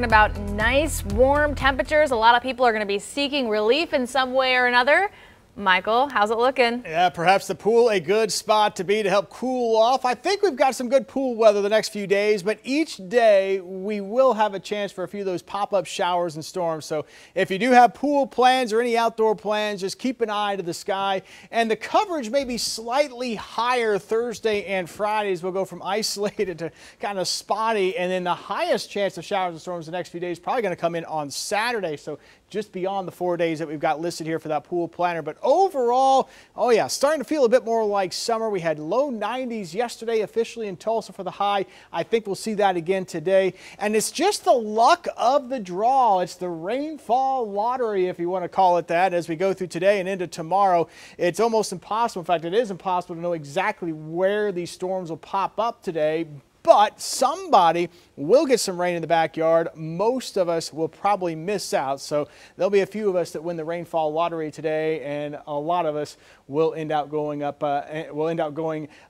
About nice warm temperatures. A lot of people are going to be seeking relief in some way or another. Michael, how's it looking? Yeah, perhaps the pool a good spot to be to help cool off. I think we've got some good pool weather the next few days, but each day we will have a chance for a few of those pop-up showers and storms. So if you do have pool plans or any outdoor plans, just keep an eye to the sky. And the coverage may be slightly higher Thursday and Fridays. We'll go from isolated to kind of spotty, and then the highest chance of showers and storms the next few days probably going to come in on Saturday. So just beyond the 4 days that we've got listed here for that pool planner. But overall, oh yeah, starting to feel a bit more like summer. We had low 90s yesterday officially in Tulsa for the high. I think we'll see that again today. And it's just the luck of the draw. It's the rainfall lottery, if you want to call it that, as we go through today and into tomorrow. It's almost impossible. In fact, it is impossible to know exactly where these storms will pop up today. But somebody will get some rain in the backyard. Most of us will probably miss out. So there'll be a few of us that win the rainfall lottery today, and a lot of us will end up going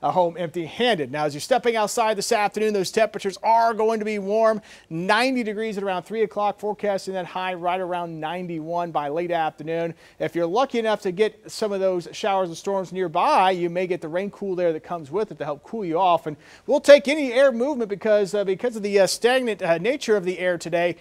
home empty-handed. Now, as you're stepping outside this afternoon, those temperatures are going to be warm. 90 degrees at around 3 o'clock, forecasting that high right around 91 by late afternoon. If you're lucky enough to get some of those showers and storms nearby, you may get the rain cool air that comes with it to help cool you off. And we'll take any air movement because of the stagnant nature of the air today.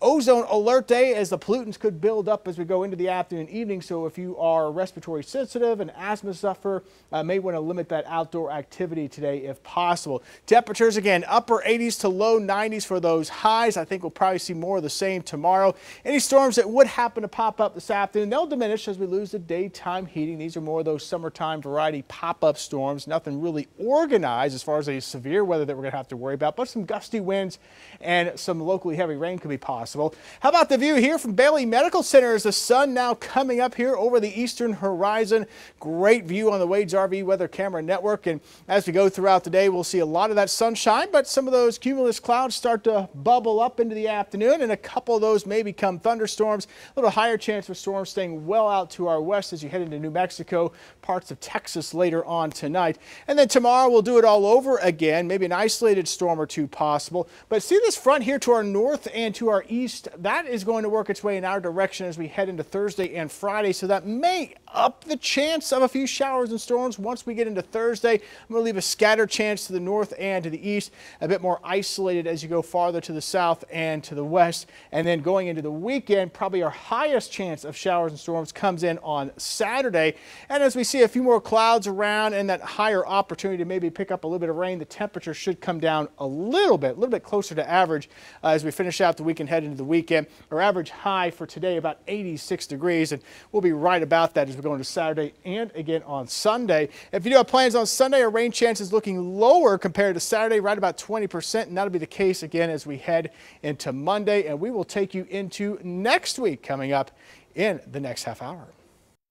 Ozone Alert day, as the pollutants could build up as we go into the afternoon and evening. So if you are respiratory sensitive and asthma sufferer, may want to limit that outdoor activity today if possible. Temperatures again, upper 80s to low 90s for those highs. I think we'll probably see more of the same tomorrow. Any storms that would happen to pop up this afternoon, they'll diminish as we lose the daytime heating. These are more of those summertime variety pop-up storms. Nothing really organized as far as a severe weather that we're going to have to worry about, but some gusty winds and some locally heavy rain could be possible. How about the view here from Bailey Medical Center? Is the sun now coming up here over the eastern horizon? Great view on the Wade's RV Weather Camera Network. And as we go throughout the day, we'll see a lot of that sunshine, but some of those cumulus clouds start to bubble up into the afternoon, and a couple of those may become thunderstorms. A little higher chance of storms staying well out to our west as you head into New Mexico, parts of Texas later on tonight. And then tomorrow we'll do it all over again, maybe an isolated storm or two possible. But see this front here to our north and to our east, that is going to work its way in our direction as we head into Thursday and Friday. So that may up the chance of a few showers and storms once we get into Thursday. I'm going to leave a scattered chance to the north and to the east, a bit more isolated as you go farther to the south and to the west. And then going into the weekend, probably our highest chance of showers and storms comes in on Saturday. And as we see a few more clouds around and that higher opportunity to maybe pick up a little bit of rain, the temperature should come down a little bit closer to average as we finish out the week and head into the weekend. Our average high for today about 86 degrees, and we'll be right about that as we go into Saturday and again on Sunday. If you do have plans on Sunday, our rain chance is looking lower compared to Saturday, right about 20%, and that'll be the case again as we head into Monday. And we will take you into next week coming up in the next half hour.